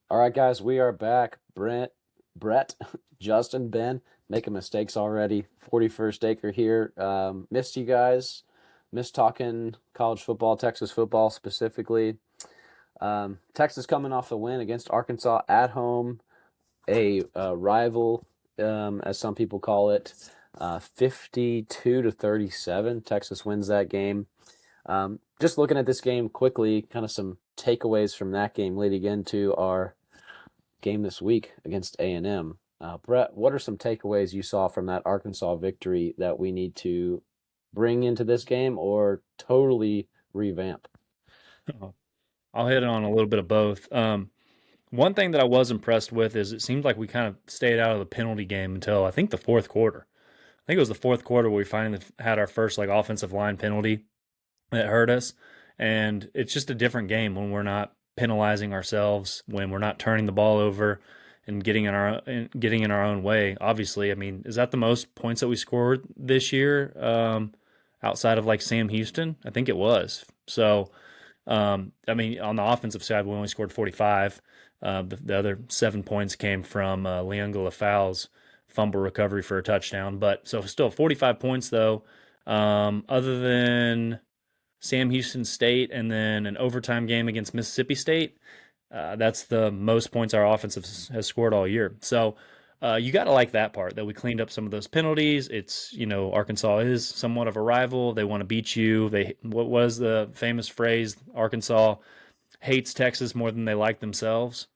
All right, guys, we are back. Brett, Justin, Ben, making mistakes already. 41st Acre here. Missed you guys. Missed talking college football, Texas football specifically. Texas coming off a win against Arkansas at home, a rival, as some people call it. 52 to 37. Texas wins that game. Just looking at this game quickly, kind of some takeaways from that game leading into our game this week against A&M. Brett, what are some takeaways you saw from that Arkansas victory that we need to bring into this game or totally revamp? I'll hit on a little bit of both. One thing that I was impressed with is it seemed like we kind of stayed out of the penalty game until I think the fourth quarter. I think it was the fourth quarter where we finally had our first like offensive line penalty that hurt us. And it's just a different game when we're not penalizing ourselves, when we're not turning the ball over and getting in our own way. Obviously, I mean, is that the most points that we scored this year outside of like Sam Houston? I think it was. So I mean, on the offensive side, we only scored 45. The other 7 points came from Leonga Lafau's fumble recovery for a touchdown. But so still 45 points, though. Other than Sam Houston State and then an overtime game against Mississippi State, that's the most points our offense has scored all year. So you got to like that part that we cleaned up some of those penalties. It's Arkansas is somewhat of a rival. They want to beat you. What was the famous phrase? Arkansas hates Texas more than they like themselves.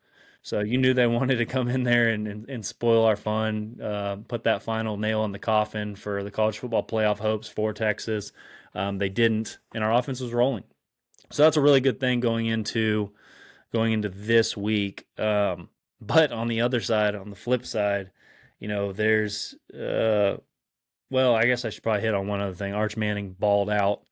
So you knew they wanted to come in there and spoil our fun, put that final nail in the coffin for the college football playoff hopes for Texas. They didn't, and our offense was rolling. So that's a really good thing going into this week. But on the other side, on the flip side, there's well, I guess I should probably hit on one other thing. Arch Manning balled out.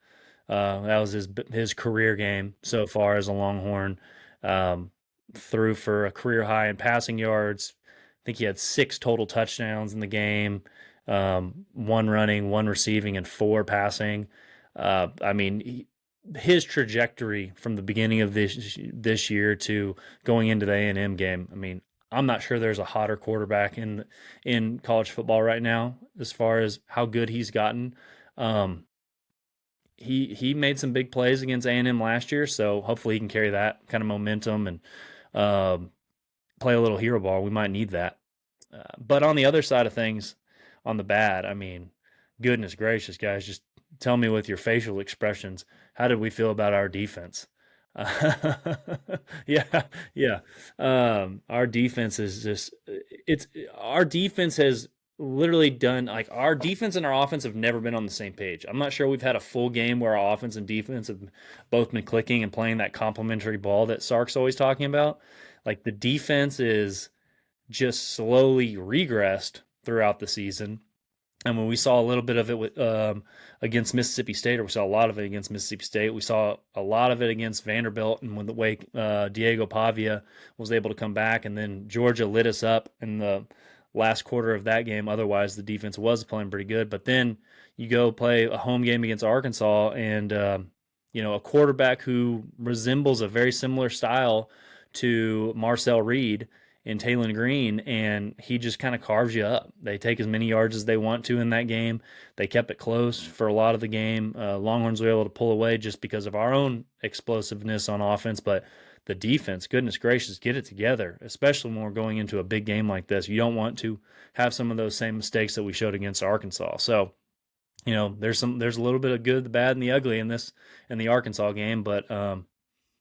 That was his career game so far as a Longhorn. Um, Threw for a career high in passing yards. I think he had 6 total touchdowns in the game, one running, one receiving, and four passing. I mean, his trajectory from the beginning of this year to going into the A&M game. I mean, I'm not sure there's a hotter quarterback in college football right now as far as how good he's gotten. Um, he made some big plays against A&M last year, so hopefully he can carry that kind of momentum and um, play a little hero ball. We might need that. But on the other side of things, on the bad, I mean, goodness gracious, guys, just tell me with your facial expressions, how did we feel about our defense? Yeah, yeah. Our defense is just it's our defense has literally done like our defense and our offense have never been on the same page. I'm not sure we've had a full game where our offense and defense have both been clicking and playing that complementary ball that Sark's always talking about. Like the defense is just slowly regressed throughout the season. And when we saw a little bit of it against Mississippi State, or we saw a lot of it against Mississippi State, we saw a lot of it against Vanderbilt, and when the way Diego Pavia was able to come back, and then Georgia lit us up in the last quarter of that game. Otherwise, the defense was playing pretty good. But then you go play a home game against Arkansas, and a quarterback who resembles a very similar style to Marcel Reed in Taylon Green, and he just kind of carves you up. They take as many yards as they want to in that game. They kept it close for a lot of the game. Longhorns were able to pull away just because of our own explosiveness on offense, but the defense, goodness gracious, get it together, especially when we're going into a big game like this. You don't want to have some of those same mistakes that we showed against Arkansas. So, there's a little bit of good, the bad, and the ugly in the Arkansas game, but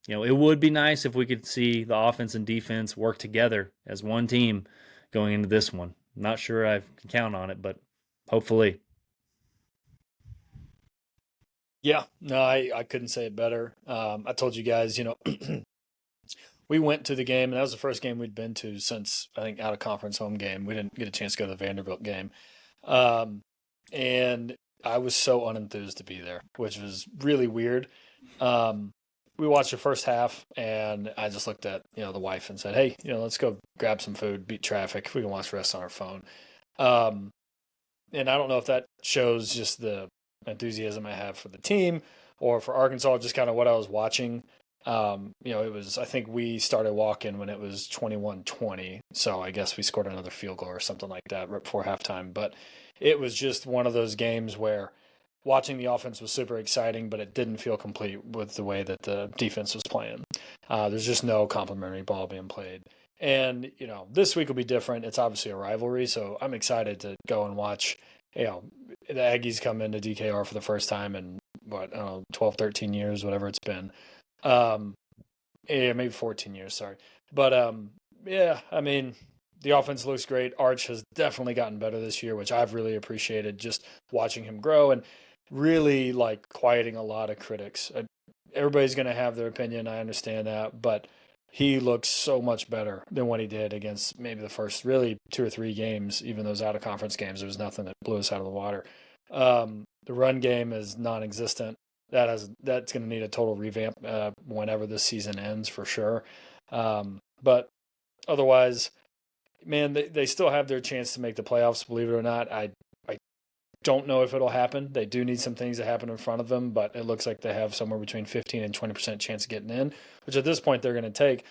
it would be nice if we could see the offense and defense work together as one team going into this one. I'm not sure I can count on it, but hopefully. Yeah, no, I couldn't say it better. I told you guys, we went to the game, and that was the first game we'd been to since I think out of conference home game. We didn't get a chance to go to the Vanderbilt game, um, and I was so unenthused to be there, which was really weird. Um, we watched the first half, and I just looked at the wife and said, "Hey, let's go grab some food, beat traffic. We can watch the rest on our phone." Um, and I don't know if that shows just the enthusiasm I have for the team or for Arkansas, just kind of what I was watching. I think we started walking when it was 21-20. So I guess we scored another field goal or something like that right before halftime. But it was just one of those games where watching the offense was super exciting, but it didn't feel complete with the way that the defense was playing. There's just no complimentary ball being played. And, this week will be different. It's obviously a rivalry. So I'm excited to go and watch, the Aggies come into DKR for the first time in, 12, 13 years, whatever it's been. Um, yeah, maybe 14 years, sorry. But yeah, I mean, the offense looks great. Arch has definitely gotten better this year, which I've really appreciated just watching him grow and really like quieting a lot of critics. Everybody's going to have their opinion. I understand that, but he looks so much better than what he did against maybe the first really 2 or 3 games, even those out of conference games. There was nothing that blew us out of the water. The run game is non-existent. That's going to need a total revamp whenever this season ends for sure. But otherwise, man, they still have their chance to make the playoffs. Believe it or not, I don't know if it'll happen. They do need some things to happen in front of them, but it looks like they have somewhere between 15 and 20% chance of getting in, which at this point they're going to take.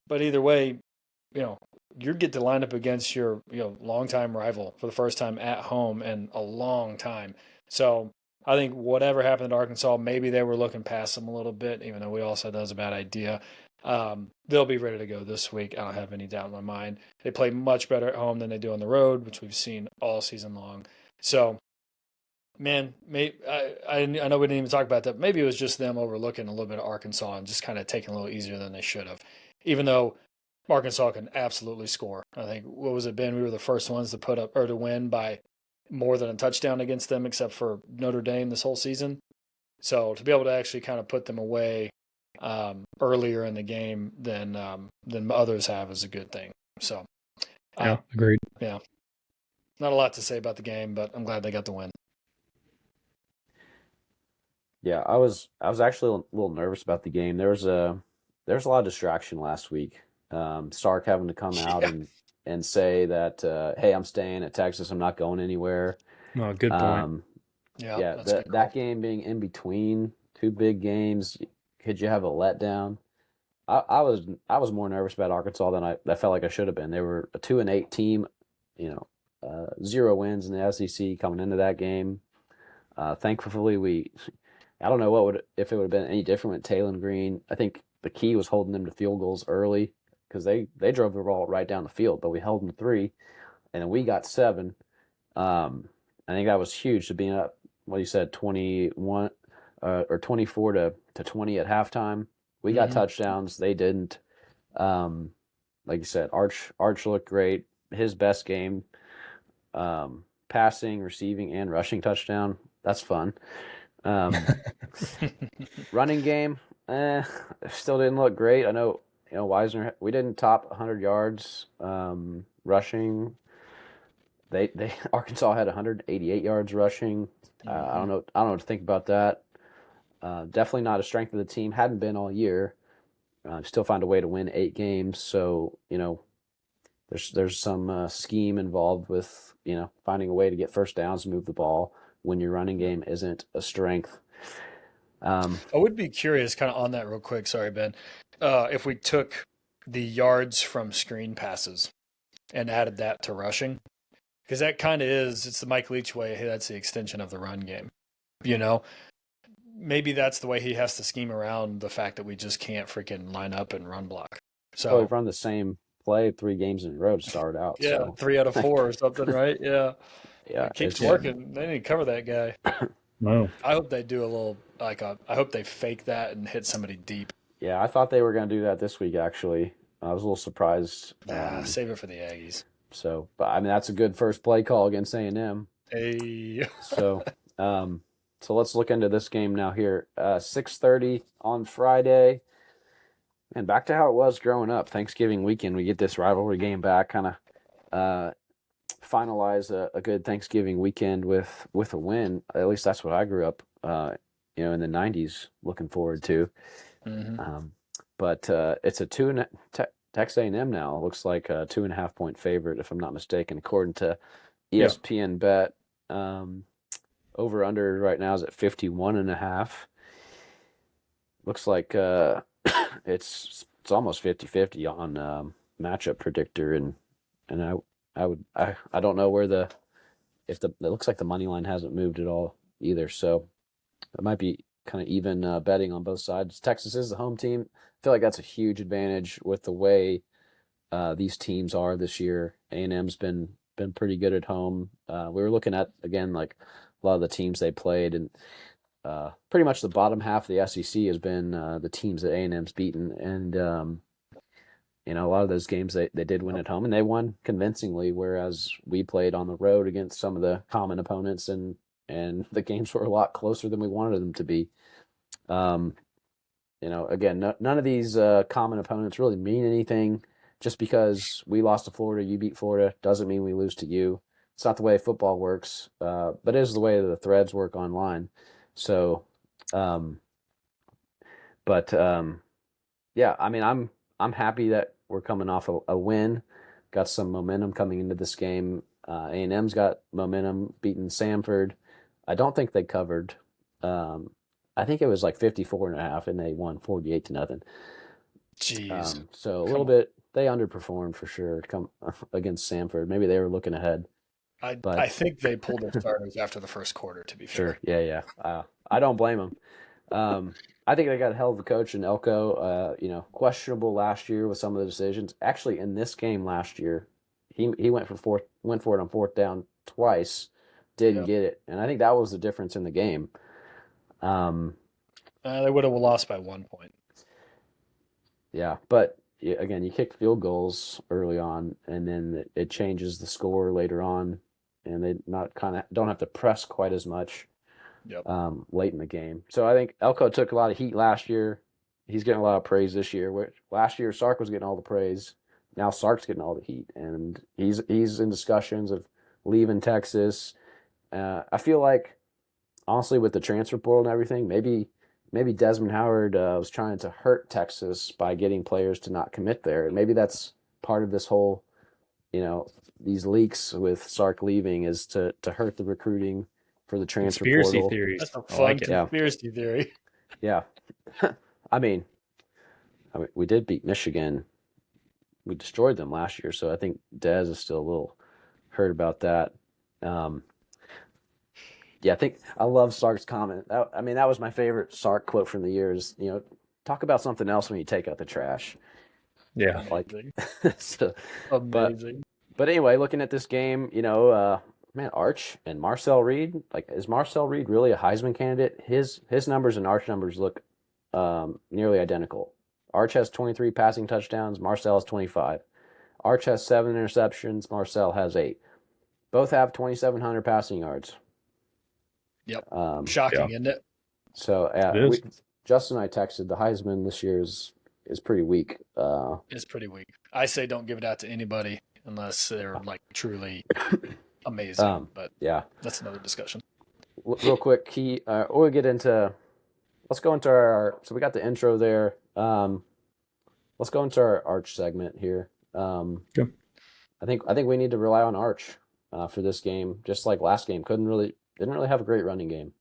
But either way, you get to line up against your longtime rival for the first time at home in a long time. So I think whatever happened at Arkansas, maybe they were looking past them a little bit, even though we all said that was a bad idea. They'll be ready to go this week. I don't have any doubt in my mind. They play much better at home than they do on the road, which we've seen all season long. So, man, I know we didn't even talk about that. Maybe it was just them overlooking a little bit of Arkansas and just kind of taking a little easier than they should have, even though Arkansas can absolutely score. I think, what was it, Ben? We were the first ones to put up or to win by more than a touchdown against them, except for Notre Dame this whole season. So to be able to actually kind of put them away earlier in the game than others have is a good thing. So, Yeah, agreed. Yeah, not a lot to say about the game, but I'm glad they got the win. Yeah, I was actually a little nervous about the game. There's a lot of distraction last week. Stark having to come out Yeah. and say that, hey, I'm staying at Texas. I'm not going anywhere. Oh, good point. Yeah, that's good. That game being in between two big games, could you have a letdown? I was more nervous about Arkansas than I felt like I should have been. They were a 2-8 team, 0 wins in the SEC coming into that game. Thankfully, I don't know if it would have been any different with Taylor Green. I think the key was holding them to field goals early because they drove the ball right down the field, but we held them to 3, and then we got 7. I think that was huge to being up, what you said, 21 or 24 to 20 at halftime. We got touchdowns. They didn't. Like you said, Arch looked great. His best game, passing, receiving, and rushing touchdown. That's fun. Running game, still didn't look great. I know, Wisner. We didn't top 100 yards rushing. They Arkansas had 188 yards rushing. I don't know what to think about that. Definitely not a strength of the team. Hadn't been all year. Still find a way to win 8 games. So there's some scheme involved with finding a way to get first downs, move the ball when your running game isn't a strength. I would be curious, kind of on that real quick. Sorry, Ben. If we took the yards from screen passes and added that to rushing, because that kind of it's the Mike Leach way. Hey, that's the extension of the run game. Maybe that's the way he has to scheme around the fact that we just can't freaking line up and run block. So we've run the same play 3 games in a row to start out. Yeah, so. 3 out of 4 or something, right? Yeah. Yeah, It keeps working. They need to cover that guy. No. I hope they do a little I hope they fake that and hit somebody deep. Yeah, I thought they were going to do that this week. Actually, I was a little surprised. Save it for the Aggies. So, but I mean, that's a good first play call against A&M. Hey. So, so let's look into this game now. Here, 6:30 on Friday, and back to how it was growing up. Thanksgiving weekend, we get this rivalry game back. Kind of finalize a good Thanksgiving weekend with a win. At least that's what I grew up, in the '90s, looking forward to. But it's a Texas A&M now. It looks like a 2.5 point favorite, if I'm not mistaken, according to ESPN Bet. Over under right now is at 51.5. Looks like it's almost 50-50 on matchup predictor, and I don't know where it looks like the money line hasn't moved at all either, so it might be kind of even betting on both sides. Texas is the home team. I feel like that's a huge advantage with the way these teams are this year. A&M's been pretty good at home. We were looking at again like a lot of the teams they played, and pretty much the bottom half of the SEC has been the teams that A&M's beaten, and a lot of those games they did win at home, and they won convincingly. Whereas we played on the road against some of the common opponents, and the games were a lot closer than we wanted them to be. Um, again, none of these common opponents really mean anything. Just because we lost to Florida, you beat Florida, doesn't mean we lose to you. It's not the way football works, but it is the way the threads work online. So, um, but yeah, I mean, I'm happy that we're coming off a win, got some momentum coming into this game. A&M's got momentum beating Samford. I don't think they covered. I think it was like 54.5, and they won 48-0. Jeez. So a Come little on. bit, they underperformed for sure come against Samford. Maybe they were looking ahead, I but think they pulled their starters after the first quarter, to be sure, fair. yeah. I don't blame them. I think they got a hell of a coach in Elko. Questionable last year with some of the decisions. Actually, in this game last year, he went for it on fourth down twice, didn't Yep. get it, and I think that was the difference in the game. Um, They would have lost by 1 point. yeah, but again, you kick field goals early on, and then it changes the score later on, and they not kind of don't have to press quite as much Yep. late in the game. So I think Elko took a lot of heat last year. He's getting a lot of praise this year. Which last year Sark was getting all the praise. Now Sark's getting all the heat, and he's in discussions of leaving Texas. I feel like honestly with the transfer portal and everything, maybe Desmond Howard was trying to hurt Texas by getting players to not commit there, and maybe that's part of this whole these leaks with Sark leaving is to hurt the recruiting for the transfer Conspiracy portal. theories. That's a I fun like it. Yeah. conspiracy theory. Yeah. I mean, we did beat Michigan. We destroyed them last year, so I think Dez is still a little hurt about that. Um, yeah, I think I love Sark's comment. That was my favorite Sark quote from the year is, talk about something else when you take out the trash. Yeah. Like, Amazing. so, but Amazing. but anyway, looking at this game, man, Arch and Marcel Reed, like, is Marcel Reed really a Heisman candidate? His numbers and Arch numbers look nearly identical. Arch has 23 passing touchdowns. Marcel has 25. Arch has 7 interceptions. Marcel has 8. Both have 2,700 passing yards. Yep. Um, Shocking, Yeah. isn't it? so It is. Justin and I texted the Heisman this year is pretty weak. It's pretty weak. I say don't give it out to anybody unless they're like truly amazing. But Yeah. that's another discussion. Real quick, we'll get into. Let's go into our. So we got the intro there. Let's go into our Arch segment here. Okay. I think we need to rely on Arch for this game, just like last game. Didn't really have a great running game.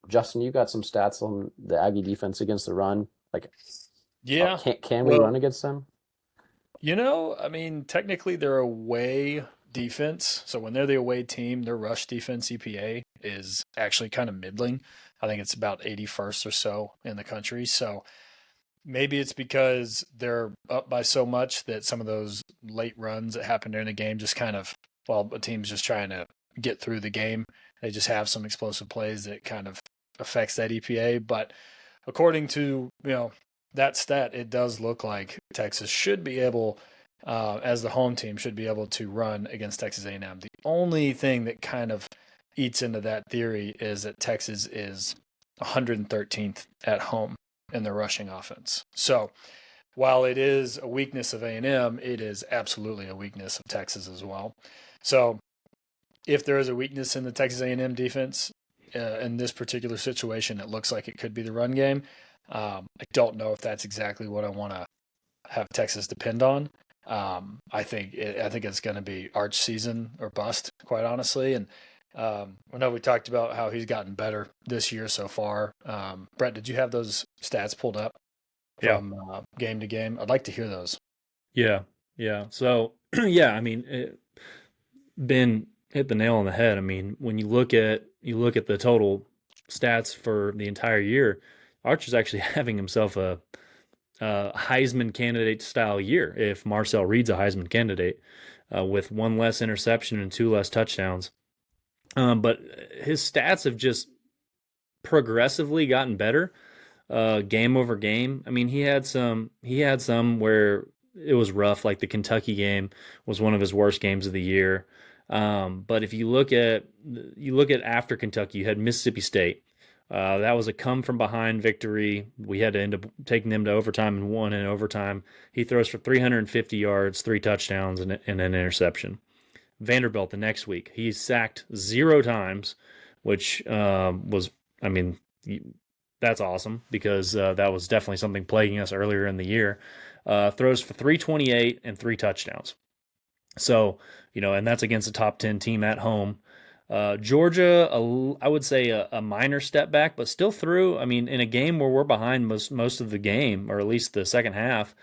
Justin, you got some stats on the Aggie defense against the run. Like, Yeah. can we run against them? I mean, technically they're away defense. So when they're the away team, their rush defense EPA is actually kind of middling. I think it's about 81st or so in the country. So maybe it's because they're up by so much that some of those late runs that happen during the game just kind of, well, a team's just trying to get through the game. They just have some explosive plays that kind of affects that EPA. But according to, that stat, it does look like Texas should be able, as the home team, should be able to run against Texas A&M. The only thing that kind of eats into that theory is that Texas is 113th at home in their rushing offense. So while it is a weakness of A&M, it is absolutely a weakness of Texas as well. So if there is a weakness in the Texas A&M defense in this particular situation, it looks like it could be the run game. I don't know if that's exactly what I want to have Texas depend on. I think it's going to be Arch season or bust, quite honestly. And I know we talked about how he's gotten better this year so far. Brett, did you have those stats pulled up? Yeah. from game to game? I'd like to hear those. Yeah. Yeah. So, yeah, I mean, Ben hit the nail on the head. I mean, when you look at the total stats for the entire year, Archer's actually having himself a Heisman candidate style year. If Marcel Reed's a Heisman candidate, with one less interception and two less touchdowns, but his stats have just progressively gotten better, game over game. I mean, he had some where it was rough, like the Kentucky game was one of his worst games of the year. But if you look at after Kentucky, you had Mississippi State. That was a come from behind victory. We had to end up taking them to overtime and won in overtime. He throws for 350 yards, three touchdowns, and an interception. Vanderbilt the next week, he's sacked 0 times, which was, I mean, that's awesome because that was definitely something plaguing us earlier in the year. Throws for 328 and three touchdowns. So, and that's against a top 10 team at home. Georgia, I would say a minor step back, but still through. I mean, in a game where we're behind most of the game, or at least the second half,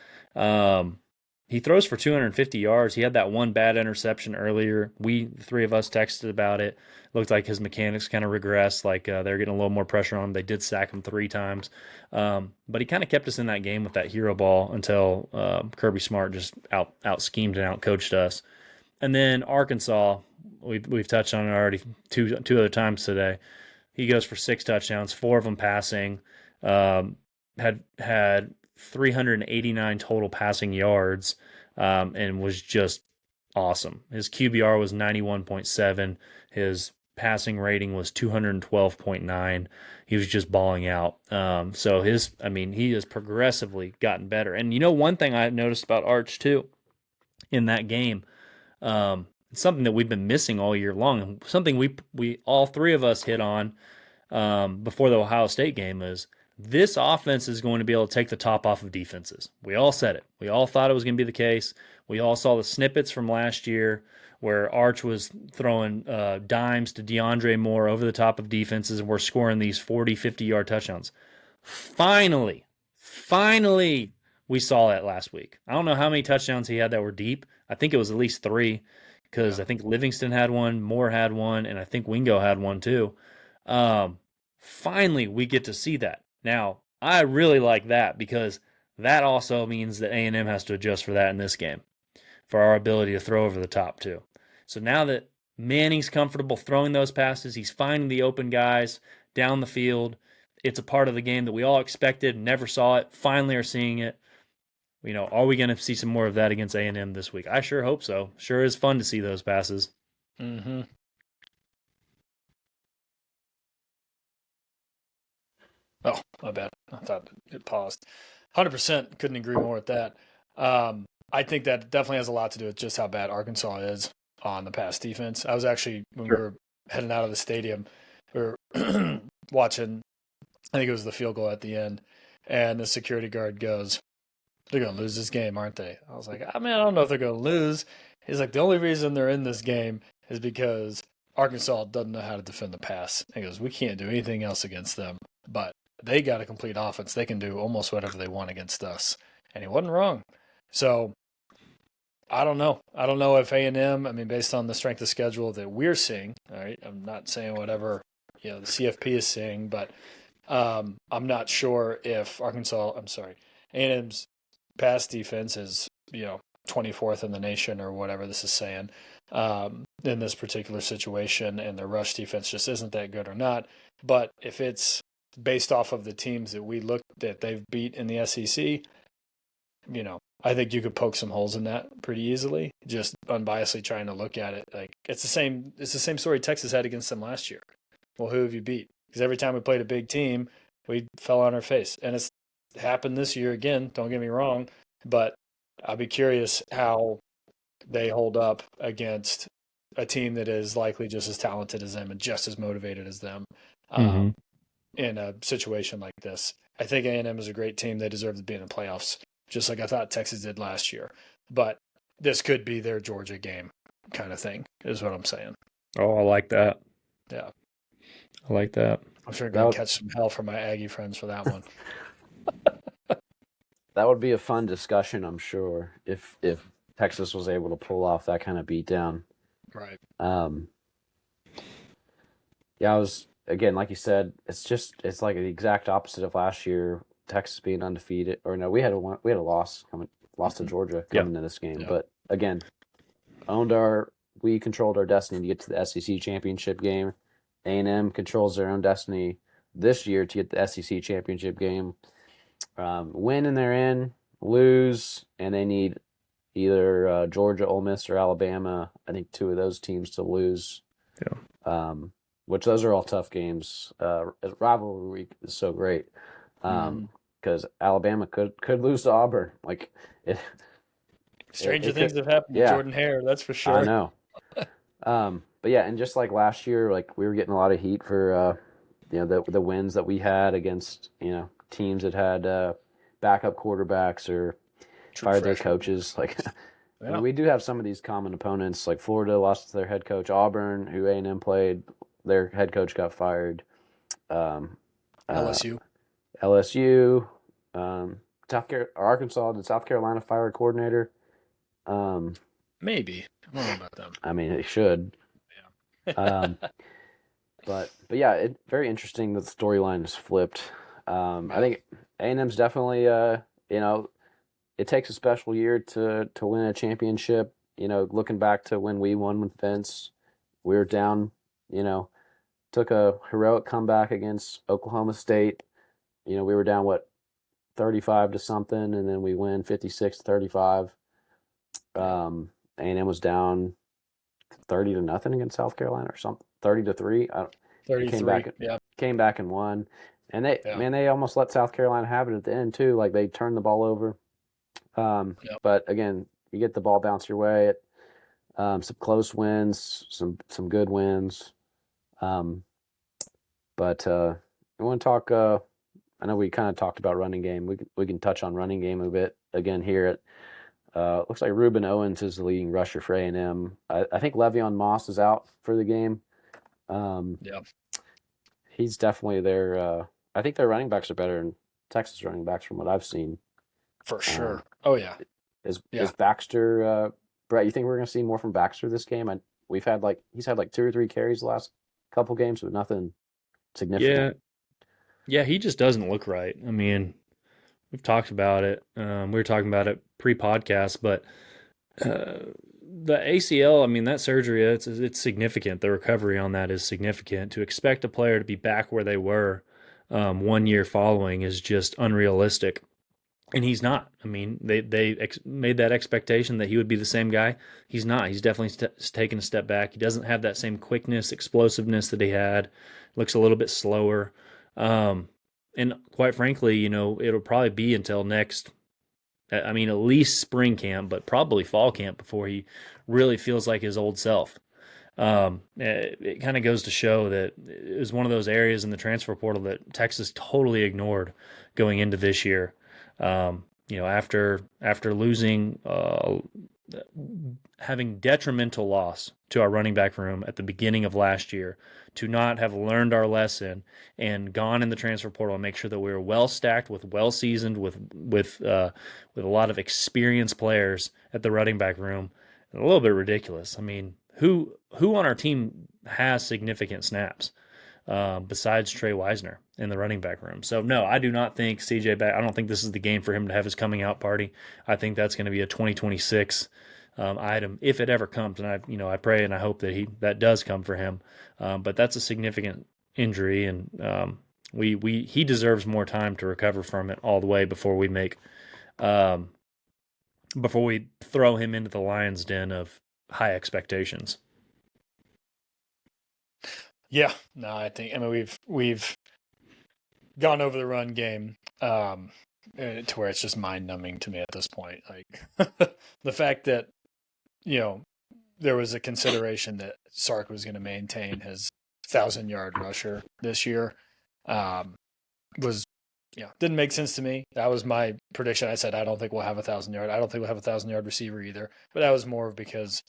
he throws for 250 yards. He had that one bad interception earlier. The three of us texted about it. Looked like his mechanics kind of regressed, like they're getting a little more pressure on him. They did sack him 3 times. But he kind of kept us in that game with that hero ball until Kirby Smart just out schemed and out coached us. And then Arkansas, we've touched on it already two other times today. He goes for 6 touchdowns, 4 of them passing. Had 389 total passing yards, and was just awesome. His QBR was 91.7. His passing rating was 212.9. He was just balling out. So he has progressively gotten better. And one thing I noticed about Arch too in that game, something that we've been missing all year long, and something we all three of us hit on before the Ohio State game, is this offense is going to be able to take the top off of defenses. We all said it. We all thought it was going to be the case. We all saw the snippets from last year where Arch was throwing dimes to DeAndre Moore over the top of defenses, and we're scoring these 40, 50-yard touchdowns. Finally, we saw that last week. I don't know how many touchdowns he had that were deep. I think it was at least 3, because I think Livingston had one, Moore had one, and I think Wingo had one too. Finally, we get to see that. Now, I really like that because that also means that A&M has to adjust for that in this game, for our ability to throw over the top too. So now that Manning's comfortable throwing those passes, he's finding the open guys down the field. It's a part of the game that we all expected, never saw it, finally are seeing it. Are we going to see some more of that against A&M this week? I sure hope so. Sure is fun to see those passes. Mm-hmm. Oh, my bad. I thought it paused. 100% couldn't agree more with that. I think that definitely has a lot to do with just how bad Arkansas is on the pass defense. I was actually, when we were heading out of the stadium, we were watching, I think it was the field goal at the end, and the security guard goes, "They're going to lose this game, aren't they?" I was like, I don't know if they're going to lose. He's like, the only reason they're in this game is because Arkansas doesn't know how to defend the pass. He goes, we can't do anything else against them, but they got a complete offense. They can do almost whatever they want against us. And he wasn't wrong. So I don't know. I don't know if A&M, based on the strength of schedule that we're seeing, all right, I'm not saying whatever the CFP is saying, but I'm not sure if A&M's pass defense is 24th in the nation or whatever this is saying in this particular situation, and their rush defense just isn't that good or not. But if it's based off of the teams that they've beat in the SEC, I think you could poke some holes in that pretty easily. Just unbiasedly trying to look at it, like it's the same story Texas had against them last year. Well, who have you beat? Because every time we played a big team, we fell on our face, and it's happened this year again. Don't get me wrong, but I'll be curious how they hold up against a team that is likely just as talented as them and just as motivated as them. In a situation like this, I think A&M is a great team. They deserve to be in the playoffs, just like I thought Texas did last year. But this could be their Georgia game kind of thing, is what I'm saying. Oh, I like that. Yeah. I like that. I'm sure I'm going to catch some hell from my Aggie friends for that one. that would be a fun discussion, I'm sure, if Texas was able to pull off that kind of beatdown. Right. Yeah, I was again, like you said, it's like the exact opposite of last year. Texas being undefeated, or no, we had a loss coming, lost to Georgia Yeah. coming into this game. Yeah. But again, we controlled our destiny to get to the SEC championship game. A&M controls their own destiny this year to get the SEC championship game. Win and they're in, lose, and they need either Georgia, Ole Miss, or Alabama. I think two of those teams to lose. Yeah. Which those are all tough games. Rivalry week is so great because Alabama could lose to Auburn. Like Stranger it things could, have happened to yeah, Jordan Hare, that's for I sure. know. But yeah, and just like last year, like we were getting a lot of heat for the wins that we had against teams that had backup quarterbacks or True fired their freshman. coaches. Like I Yeah. mean, we do have some of these common opponents. Like Florida lost to their head coach. Auburn, who A&M played, their head coach got fired. LSU. LSU, Arkansas. Did South Carolina fire a coordinator? Maybe. I don't know about them. I mean, it should. Yeah. But yeah, very interesting that the storyline is flipped. I think A&M's definitely it takes a special year to win a championship. Looking back to when we won with Vince, we were down. Took a heroic comeback against Oklahoma State. We were down 35 to something, and then we win 56-35. A&M was down 30 to nothing against South Carolina or something, 30-3. 33. Came back and won. And Yeah. they almost let South Carolina have it at the end too. Like they turned the ball over. But again, you get the ball bounce your way. Some close wins, some good wins. But I want to talk. I know we kind of talked about running game. We can touch on running game a bit again here. Looks like Reuben Owens is the leading rusher for A&M. I think Le'Veon Moss is out for the game. Yeah. He's definitely their. I think their running backs are better than Texas running backs from what I've seen. For sure. Oh yeah. Is Baxter? Brett, you think we're going to see more from Baxter this game? He's had like 2 or 3 carries the last couple games, but nothing significant. Yeah, he just doesn't look right. I mean, we've talked about it. We were talking about it pre-podcast, but the ACL, I mean, that surgery, it's significant. The recovery on that is significant. To expect a player to be back where they were 1 year following is just unrealistic. And he's not. I mean, they made that expectation that he would be the same guy. He's not. He's definitely taken a step back. He doesn't have that same quickness, explosiveness that he had. Looks a little bit slower. And quite frankly, it'll probably be until next, at least spring camp, but probably fall camp before he really feels like his old self. It kind of goes to show that it was one of those areas in the transfer portal that Texas totally ignored going into this year. After losing, having detrimental loss to our running back room at the beginning of last year, to not have learned our lesson and gone in the transfer portal and make sure that we were well stacked with well seasoned with a lot of experienced players at the running back room, a little bit ridiculous. I mean, who on our team has significant snaps? Besides Trey Wisner in the running back room. So no, I do not think I don't think this is the game for him to have his coming out party. I think that's going to be a 2026 item if it ever comes. And I pray and I hope that that does come for him. But that's a significant injury, and he deserves more time to recover from it all the way before we throw him into the lion's den of high expectations. Yeah, no, I mean we've gone over the run game to where it's just mind numbing to me at this point. Like the fact that there was a consideration that Sark was going to maintain his 1,000-yard rusher this year didn't make sense to me. That was my prediction. I said I don't think we'll have 1,000-yard. I don't think we'll have a 1,000-yard receiver either. But that was more because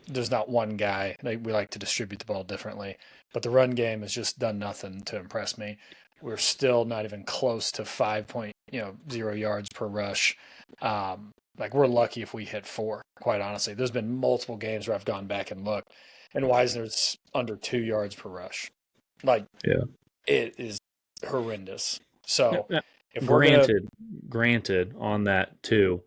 there's not one guy. We like to distribute the ball differently. But the run game has just done nothing to impress me. we're still not even close to 5.0 yards per rush. Like we're lucky if we hit 4, quite honestly. There's been multiple games where I've gone back and looked, and Wisner's under 2 yards per rush. Like, Yeah. it is horrendous. So Yeah, if we're gonna, granted on that too,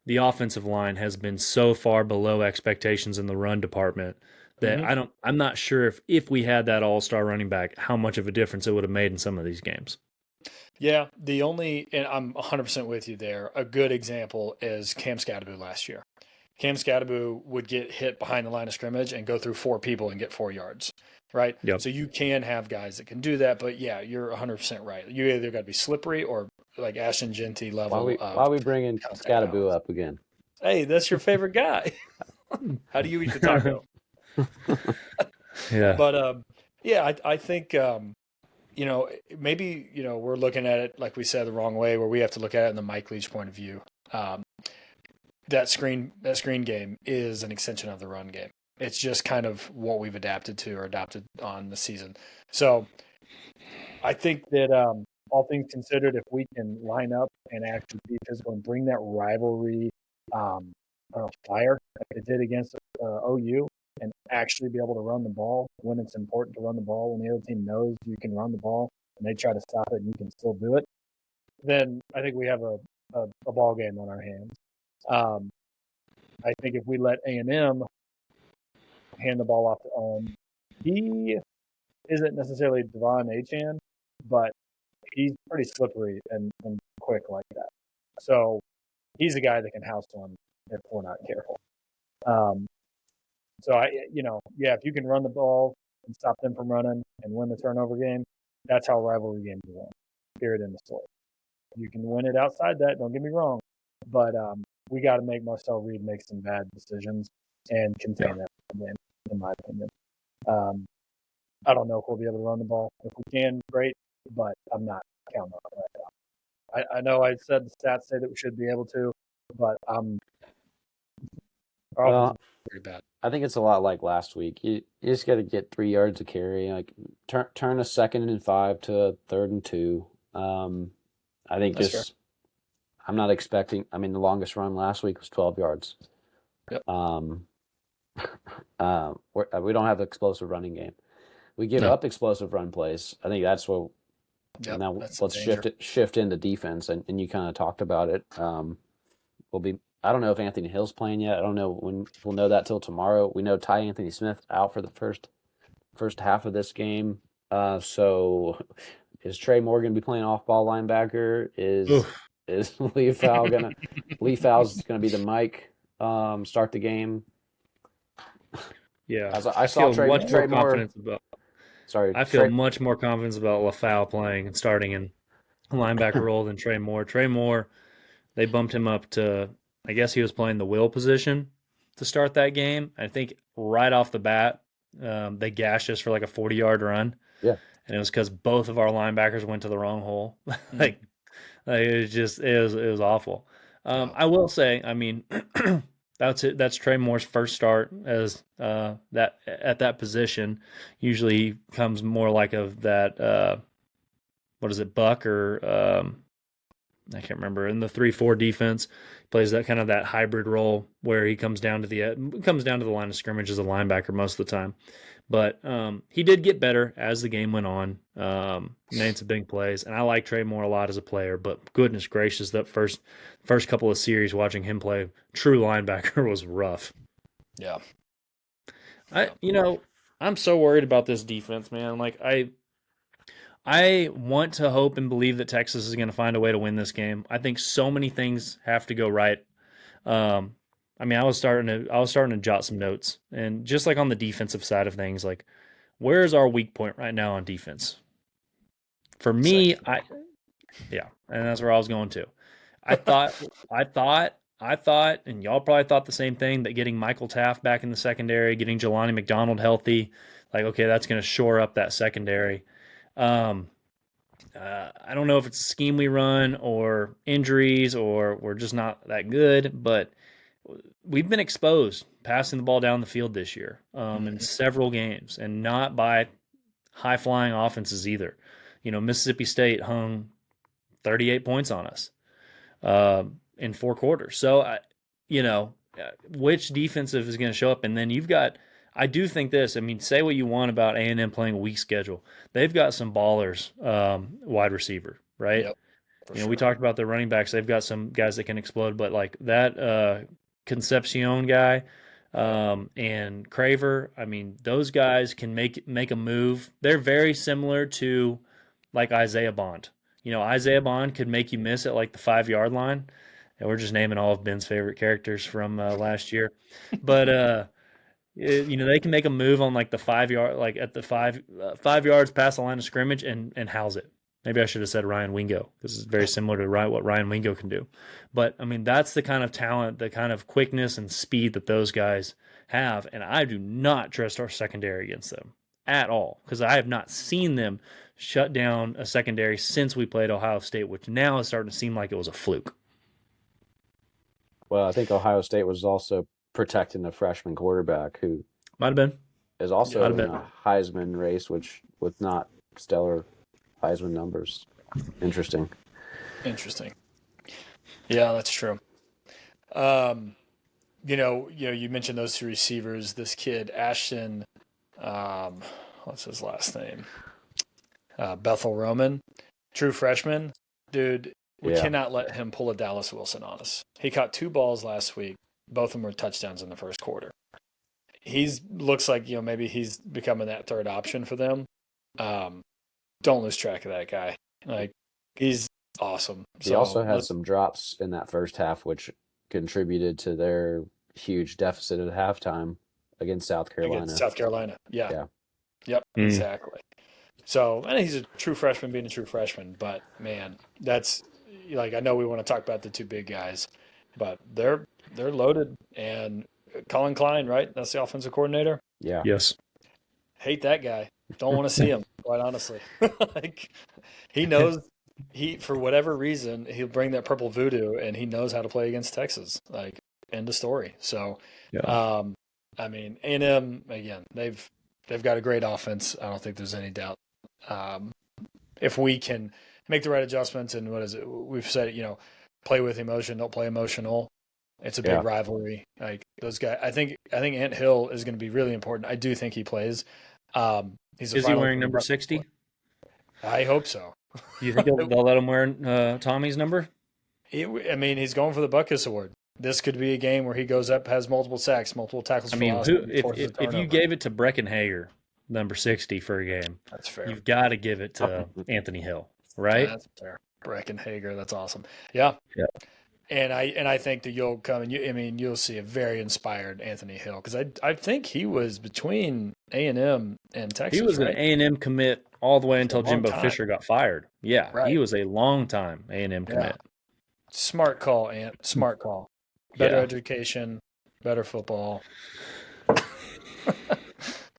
the offensive line has been so far below expectations in the run department that Mhm. I'm not sure if we had that all-star running back, how much of a difference it would have made in some of these games. Yeah, and I'm 100% with you there. A good example is Cam Scadaboo last year. Cam Scadaboo would get hit behind the line of scrimmage and go through 4 people and get 4 yards, right? Yep. So you can have guys that can do that, but yeah, you're 100% right. You either got to be slippery or like Ashton Genty level Why of are we bringing tough guy. Scadaboo up again? Hey, that's your favorite guy. How do you eat the taco? Yeah. But yeah, I think maybe we're looking at it like we said the wrong way, where we have to look at it in the Mike Leach point of view. That screen game is an extension of the run game. It's just kind of what we've adapted to or adopted on the season. So I think that all things considered, if we can line up and actually be physical and bring that rivalry fire like it did against OU, and actually be able to run the ball when it's important to run the ball, when the other team knows you can run the ball and they try to stop it and you can still do it, then I think we have a ball game on our hands. I think if we let A&M hand the ball off to Ohm, he isn't necessarily Devon Achan, but he's pretty slippery and quick like that. So he's a guy that can house one if we're not careful. So if you can run the ball and stop them from running and win the turnover game, that's how rivalry games are won. Period in the story. You can win it outside that. Don't get me wrong, but we got to make Marcel Reed make some bad decisions and contain that game, in my opinion. I don't know if we'll be able to run the ball. If we can, great, but I'm not counting on it right now. I know I said the stats say that we should be able to, but Well, pretty bad. I think it's a lot like last week. You just got to get 3 yards of carry, like turn a 2nd and 5 to a 3rd and 2. I think That's fair. I'm not expecting. I mean, the longest run last week was 12 yards. Yep. We don't have the explosive running game. We give No. up explosive run plays. I think that's what. Yep, Now that's the let's danger. shift into defense, and you kind of talked about it. We'll be. I don't know if Anthony Hill's playing yet. I don't know when we'll know that till tomorrow. We know Ty Anthony Smith out for the first half of this game. So is Trey Morgan be playing off ball linebacker? Is Lee Fowle Fowle's gonna be the Mike start the game? Yeah. I saw feel much Trey more Moore. confidence about Sorry, I feel much more confidence about LaFau playing and starting in linebacker role than Trey Moore. Trey Moore, they bumped him up to, I guess he was playing the will position to start that game. I think right off the bat, they gashed us for like a 40-yard run. Yeah. And it was because both of our linebackers went to the wrong hole. like it was awful. I will say, I mean, that's it. That's Trey Moore's first start as that at that position. Usually he comes more like of that. What is it, Buck or I can't remember. In the 3-4 defense, plays that kind of that hybrid role where he comes down to the line of scrimmage as a linebacker most of the time. But he did get better as the game went on. Made some big plays, and I like Trey Moore a lot as a player. But goodness gracious, that first couple of series watching him play true linebacker was rough. Yeah. I'm so worried about this defense, man. Like I want to hope and believe that Texas is going to find a way to win this game. I think so many things have to go right. I mean, I was starting to jot some notes, and just like on the defensive side of things, like where is our weak point right now on defense? For me, and that's where I was going to. I thought, and y'all probably thought the same thing, that getting Michael Taft back in the secondary, getting Jelani McDonald healthy, like okay, that's going to shore up that secondary. I don't know if it's a scheme we run or injuries or we're just not that good, but we've been exposed passing the ball down the field this year in several games, and not by high-flying offenses either. Mississippi State hung 38 points on us in 4 quarters. So, which defensive is going to show up? And then I do think this. I mean, say what you want about A&M playing a weak schedule. They've got some ballers, wide receiver, right? Yep, for We sure. talked about their running backs. They've got some guys that can explode, but like that Concepcion guy and Craver, I mean, those guys can make a move. They're very similar to like Isaiah Bond. Isaiah Bond could make you miss at like the 5 yard line. And we're just naming all of Ben's favorite characters from last year. But they can make a move on like the 5 yard, like at the 5 yards past the line of scrimmage and house it. Maybe I should have said Ryan Wingo because it's very similar to what Ryan Wingo can do. But I mean, that's the kind of talent, the kind of quickness and speed that those guys have, and I do not trust our secondary against them at all because I have not seen them shut down a secondary since we played Ohio State, which now is starting to seem like it was a fluke. Well, I think Ohio State was also protecting the freshman quarterback who Might have been. is also Might have in been. a Heisman race, which with not stellar Heisman numbers. Interesting. Yeah, that's true. You mentioned those two receivers. This kid, Ashton, what's his last name? Bethel Roman, true freshman. Dude, we Yeah. cannot let him pull a Dallas Wilson on us. He caught 2 balls last week. Both of them were touchdowns in the first quarter. Looks like, maybe he's becoming that third option for them. Don't lose track of that guy. Like, he's awesome. He also had some drops in that first half, which contributed to their huge deficit at halftime against South Carolina. Yeah. Yep, exactly. So, and he's a true freshman being a true freshman, but man, that's like, I know we want to talk about the two big guys, but they're loaded. And Colin Klein, right? That's the offensive coordinator. Yeah. Yes. Hate that guy. Don't want to see him, quite honestly. Like, he knows for whatever reason, he'll bring that purple voodoo and he knows how to play against Texas. Like, end of story. So, Yeah. I mean, A&M, again, they've got a great offense. I don't think there's any doubt. If we can make the right adjustments, and what is it? We've said, play with emotion, don't play emotional. It's a big rivalry. Like, those guys, I think Ant Hill is going to be really important. I do think he plays. Is he wearing number 60? I hope so. Do you think they'll let him wear Tommy's number? He's going for the Buckus Award. This could be a game where he goes up, has multiple sacks, multiple tackles. I mean, if you gave it to Breckenhager, number 60 for a game, that's fair. You've got to give it to Anthony Hill, right? That's fair. Breckenhager, that's awesome. Yeah. And I think that you'll come and you'll see a very inspired Anthony Hill, because I think he was between A&M and Texas. He was an A&M commit all the way until Jimbo Fisher got fired. Yeah, right. He was a long time A&M commit. Smart call, Ant. Smart call. Better education, better football.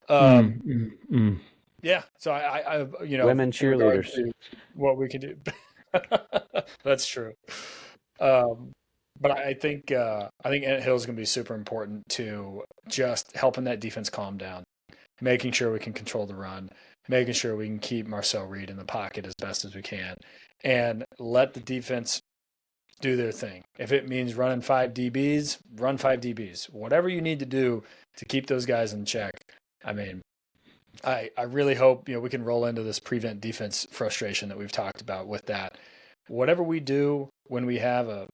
Yeah. So I women cheerleaders. What we can do. That's true. But I think Ant Hill is going to be super important to just helping that defense calm down, making sure we can control the run, making sure we can keep Marcel Reed in the pocket as best as we can, and let the defense do their thing. If it means running 5 DBs, run 5 DBs. Whatever you need to do to keep those guys in check. I mean, I really hope we can roll into this prevent defense frustration that we've talked about with that. Whatever we do when we have a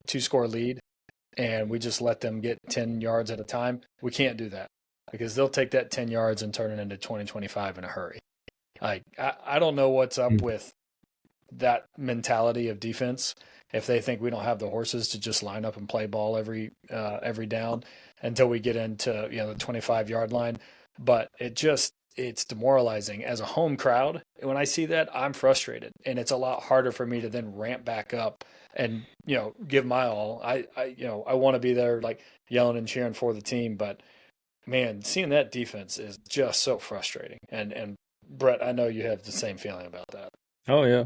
2-score lead and we just let them get 10 yards at a time, we can't do that, because they'll take that 10 yards and turn it into 20, 25 in a hurry. I don't know what's up with that mentality of defense. If they think we don't have the horses to just line up and play ball every down until we get into the 25-yard line, but it's demoralizing as a home crowd. When I see that, I'm frustrated, and it's a lot harder for me to then ramp back up and give my all. I want to be there, like, yelling and cheering for the team, but man, seeing that defense is just so frustrating. And Brett, I know you have the same feeling about that. Oh yeah.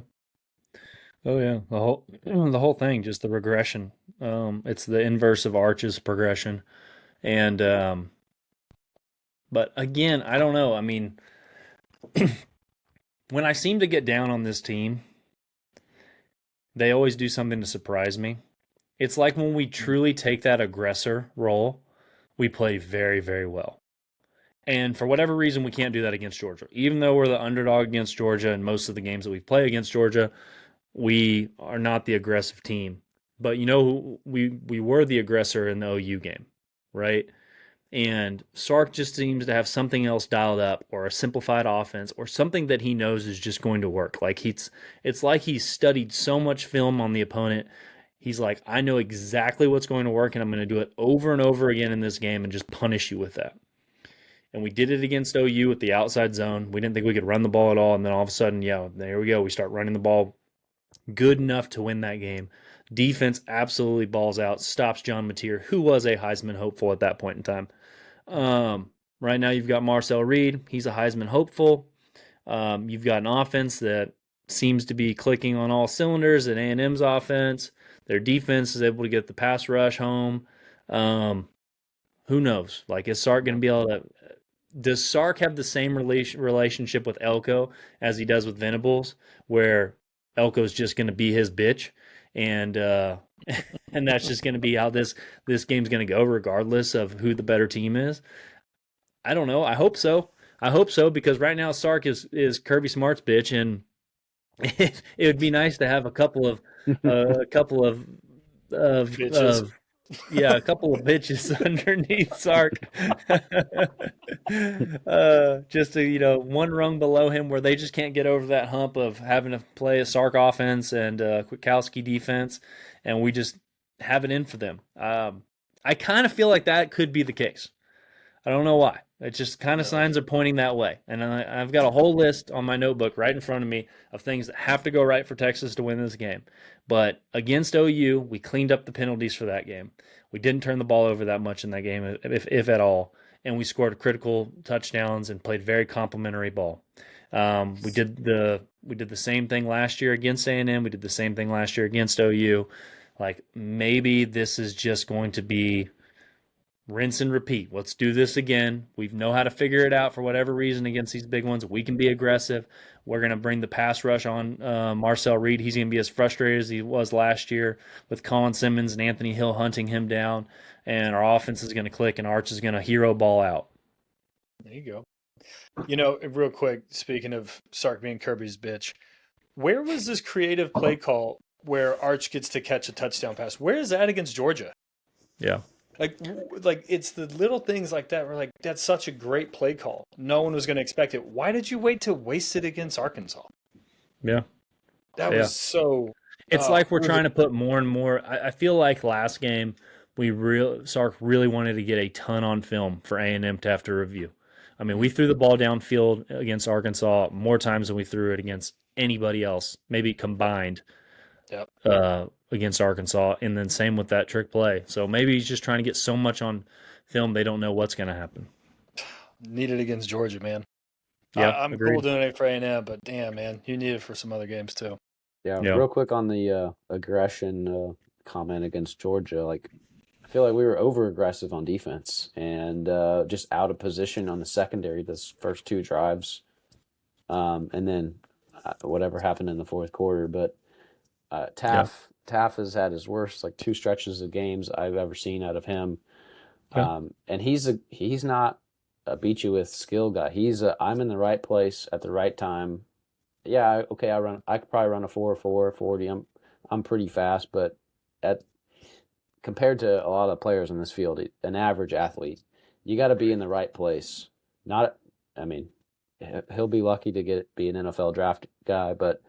The whole thing, just the regression. It's the inverse of Arch's progression, and but again, I don't know. I mean, when I seem to get down on this team, they always do something to surprise me. It's like when we truly take that aggressor role, we play very, very well. And for whatever reason, we can't do that against Georgia. Even though we're the underdog against Georgia in most of the games that we play against Georgia, we are not the aggressive team. But we were the aggressor in the OU game, right? And Sark just seems to have something else dialed up, or a simplified offense, or something that he knows is just going to work. It's like he's studied so much film on the opponent. He's like, I know exactly what's going to work, and I'm going to do it over and over again in this game and just punish you with that. And we did it against OU with the outside zone. We didn't think we could run the ball at all, and then all of a sudden, yeah, there we go. We start running the ball good enough to win that game. Defense absolutely balls out, stops John Mateer, who was a Heisman hopeful at that point in time. Right now, you've got Marcel Reed. He's a Heisman hopeful. You've got an offense that seems to be clicking on all cylinders at A&M's offense. Their defense is able to get the pass rush home. Who knows? Like, is Sark going to be able to? Does Sark have the same relationship with Elko as he does with Venables, where Elko's just going to be his bitch, and and that's just going to be how this game's going to go, regardless of who the better team is? I don't know. I hope so. Because right now Sark is Kirby Smart's bitch, and it would be nice to have a couple of Bitches. a couple of bitches underneath Sark. Just to, one rung below him, where they just can't get over that hump of having to play a Sark offense and a Kwiatkowski defense, and we just have it in for them. I kind of feel like that could be the case. I don't know why. It just kind of signs are pointing that way. And I've got a whole list on my notebook right in front of me of things that have to go right for Texas to win this game. But against OU, we cleaned up the penalties for that game. We didn't turn the ball over that much in that game, if at all. And we scored critical touchdowns and played very complimentary ball. We did the same thing last year against A&M. We did the same thing last year against OU. Like, maybe this is just going to be rinse and repeat. Let's do this again. We know how to figure it out for whatever reason against these big ones. We can be aggressive. We're going to bring the pass rush on Marcel Reed. He's going to be as frustrated as he was last year with Colin Simmons and Anthony Hill hunting him down. And our offense is going to click, and Arch is going to hero ball out. There you go. Real quick, speaking of Sark being Kirby's bitch, where was this creative play call where Arch gets to catch a touchdown pass? Where is that against Georgia? Yeah. Like it's the little things like that. We're like, that's such a great play call. No one was going to expect it. Why did you wait to waste it against Arkansas? Yeah. That was so. It's like we're trying to put more and more. I feel like last game Sark really wanted to get a ton on film for A&M to have to review. I mean, we threw the ball downfield against Arkansas more times than we threw it against anybody else, maybe combined. Yep. Against Arkansas, and then same with that trick play. So maybe he's just trying to get so much on film they don't know what's going to happen. Need it against Georgia, man. Yeah, I'm agreed. cool doing it for A&M, but damn, man, you need it for some other games too. Yeah. Real quick on the aggression comment against Georgia. Like, I feel like we were over aggressive on defense and just out of position on the secondary those first two drives, and then whatever happened in the fourth quarter. But Taff has had his worst two stretches of games I've ever seen out of him. Yeah. And he's not a beat you with skill guy. He's I'm in the right place at the right time. Yeah, okay, I could probably run a 4.4 40. I'm pretty fast, but compared to a lot of players in this field, an average athlete, you got to be in the right place. He'll be lucky to be an NFL draft guy, but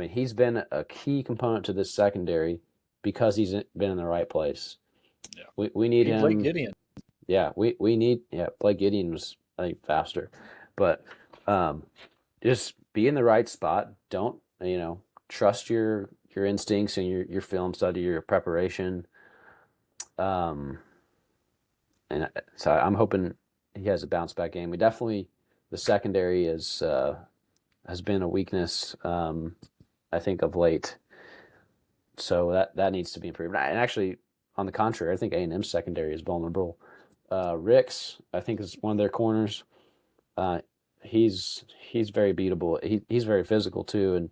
he's been a key component to this secondary because he's been in the right place. Yeah. We need him. Blake Gideon. Yeah, we need Blake Gideon was faster. But just be in the right spot. Don't, trust your instincts and your film study, your preparation. And so I'm hoping he has a bounce back game. The secondary has been a weakness, I think, of late. So that needs to be improved. And actually, on the contrary, I think A&M's secondary is vulnerable. Ricks, I think, is one of their corners. he's very beatable. He's very physical too, and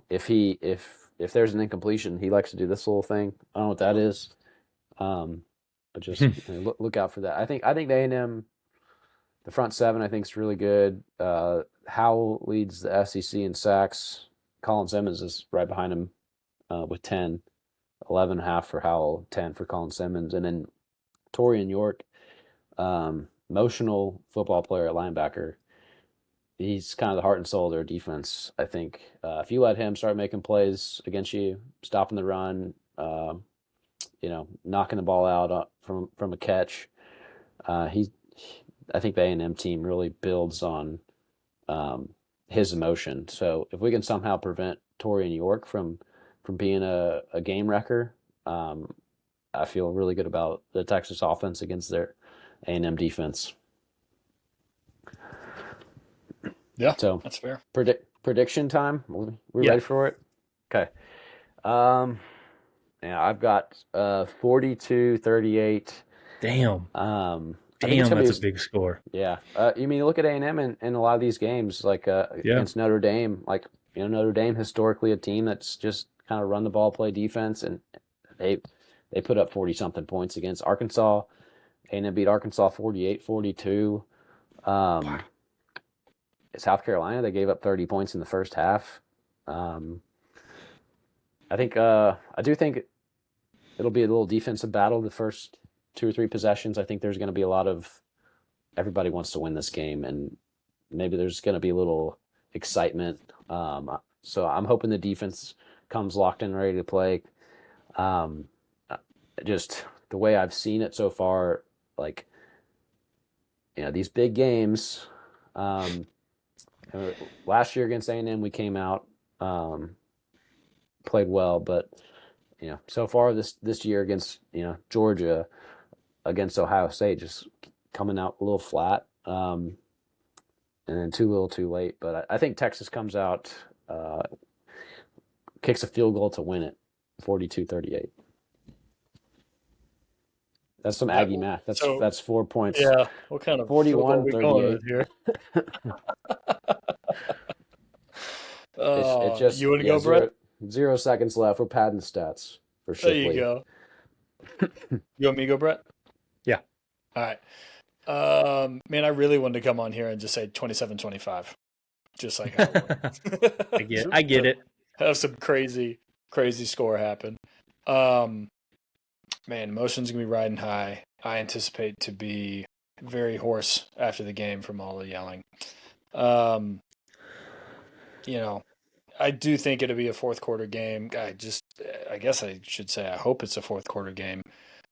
if there's an incompletion, he likes to do this little thing. I don't know what that is, but just look out for that. I think the A&M, the front seven, I think is really good. Howell leads the SEC in sacks. Colin Simmons is right behind him with 10, 11.5 for Howell, 10 for Colin Simmons, and then Torian York, emotional football player at linebacker. He's kind of the heart and soul of their defense. I think if you let him start making plays against you, stopping the run, knocking the ball out from a catch, I think the A&M team really builds on his emotion. So if we can somehow prevent Torian York from being a game wrecker, I feel really good about the Texas offense against their A&M defense. Yeah, So that's fair. Prediction time. We Yeah. ready for it? Okay. Yeah, I've got 42-38. Damn. I think it's Damn, gonna that's be a big score. yeah. You mean look at A&M in a lot of these games, like against Notre Dame. Like Notre Dame historically a team that's just kind of run the ball, play defense, and they put up 40 something points against Arkansas. A&M beat Arkansas 48-42. South Carolina, they gave up 30 points in the first half. I do think it'll be a little defensive battle the first 2 or 3 possessions. I think there's going to be a lot of everybody wants to win this game, and maybe there's going to be a little excitement. So I'm hoping the defense comes locked in, ready to play. Just the way I've seen it so far, like these big games. Last year against A&M, we came out, played well, but so far this year against Georgia, against Ohio State, just coming out a little flat, and then too little, too late. But I think Texas comes out, kicks a field goal to win it, 42-38. That's some Aggie math. That's 4 points. Yeah, what kind of 41-38 here? It just You want to go, Brett? 0 seconds left. We're padding the stats for Shipley. There you go. You want me to go, Brett? Yeah. All right. Man, I really wanted to come on here and just say 27-25. Just like how I get it. Have some crazy score happen. Man, emotions gonna be riding high. I anticipate to be very hoarse after the game from all the yelling. I do think it'll be a fourth quarter game. I guess I should say I hope it's a fourth quarter game,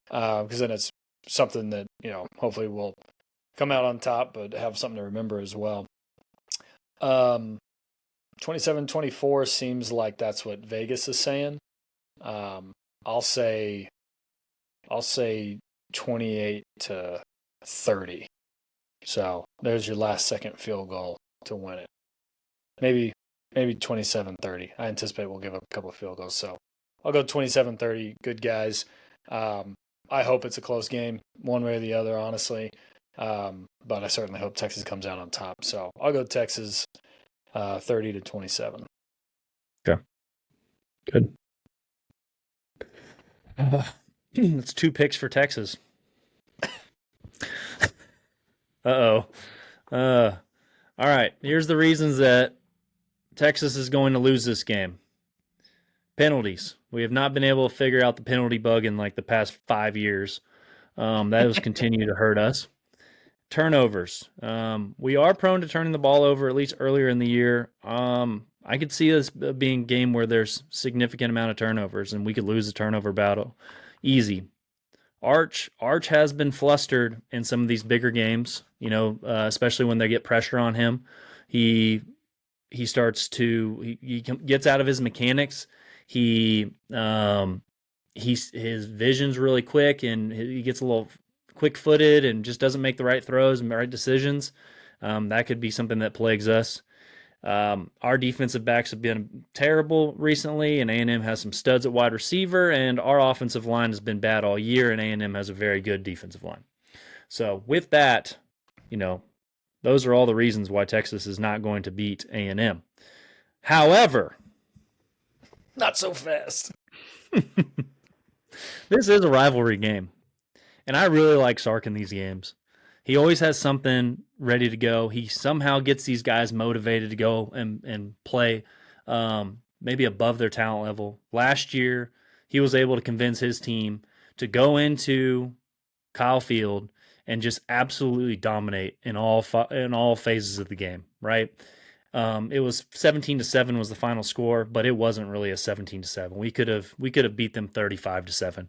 because then it's something that hopefully will come out on top, but have something to remember as well. 27-24 seems like that's what Vegas is saying. I'll say 28-30. So there's your last second field goal to win it. Maybe 27-30. I anticipate we'll give up a couple of field goals. So I'll go 27-30. Good guys. I hope it's a close game, one way or the other, honestly. But I certainly hope Texas comes out on top. So I'll go Texas 30-27. Okay. Good. It's 2 picks for Texas. Uh-oh. All right. Here's the reasons that Texas is going to lose this game. Penalties. We have not been able to figure out the penalty bug in like the past 5 years. That has continued to hurt us. Turnovers. We are prone to turning the ball over, at least earlier in the year. I could see this being a game where there's significant amount of turnovers, and we could lose the turnover battle. Easy. Arch has been flustered in some of these bigger games, especially when they get pressure on him. He starts to he gets out of his mechanics. His vision's really quick, and he gets a little quick-footed and just doesn't make the right throws and right decisions. That could be something that plagues us. Our defensive backs have been terrible recently, and A&M has some studs at wide receiver, and our offensive line has been bad all year, and A&M has a very good defensive line. So with that, Those are all the reasons why Texas is not going to beat A&M. However, Not so fast. this is a rivalry game, and I really like Sark in these games. He always has something ready to go. He somehow gets these guys motivated to go and play maybe above their talent level. Last year, he was able to convince his team to go into Kyle Field and just absolutely dominate in all phases of the game, right? It was 17-7 was the final score, but it wasn't really a 17-7. We could have beat them 35-7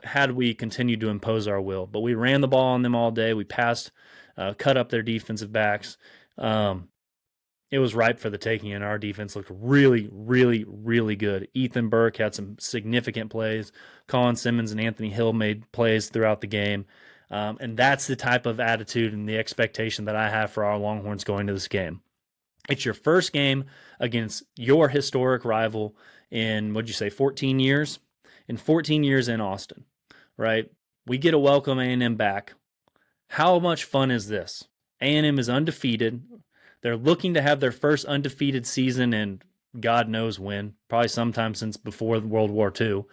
had we continued to impose our will. But we ran the ball on them all day. We passed, cut up their defensive backs. It was ripe for the taking, and our defense looked really, really, really good. Ethan Burke had some significant plays. Colin Simmons and Anthony Hill made plays throughout the game. And that's the type of attitude and the expectation that I have for our Longhorns going to this game. It's your first game against your historic rival in, what'd you say, 14 years? In 14 years in Austin, right? We get to welcome A&M back. How much fun is this? A&M is undefeated. They're looking to have their first undefeated season in God knows when, probably sometime since before World War II.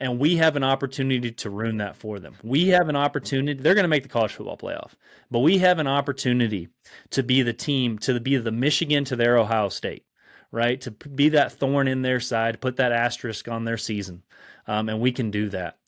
And we have an opportunity to ruin that for them. We have an opportunity. They're going to make the college football playoff, but we have an opportunity to be the team, to be the Michigan to their Ohio State, right? To be that thorn in their side, put that asterisk on their season. And we can do that.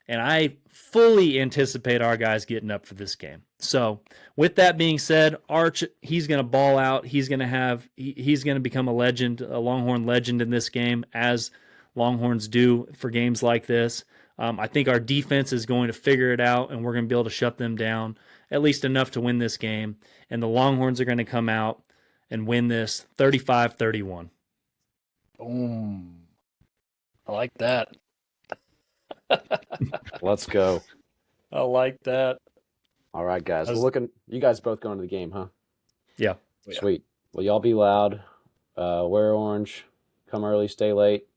And I fully anticipate our guys getting up for this game. So with that being said, Arch, he's going to ball out. He's going to become a legend, a Longhorn legend in this game, as Longhorns do for games like this. I think our defense is going to figure it out, and we're going to be able to shut them down at least enough to win this game. And the Longhorns are going to come out and win this 35-31. Boom. I like that. Let's go. I like that. All right, guys. You guys both going to the game, huh? Yeah. Sweet. Well, y'all be loud. Wear orange. Come early, stay late.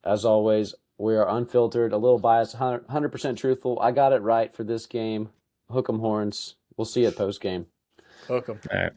As always, we are unfiltered, a little biased, 100% truthful. I got it right for this game. Hook 'em horns. We'll see you at post game. Hook 'em. All right.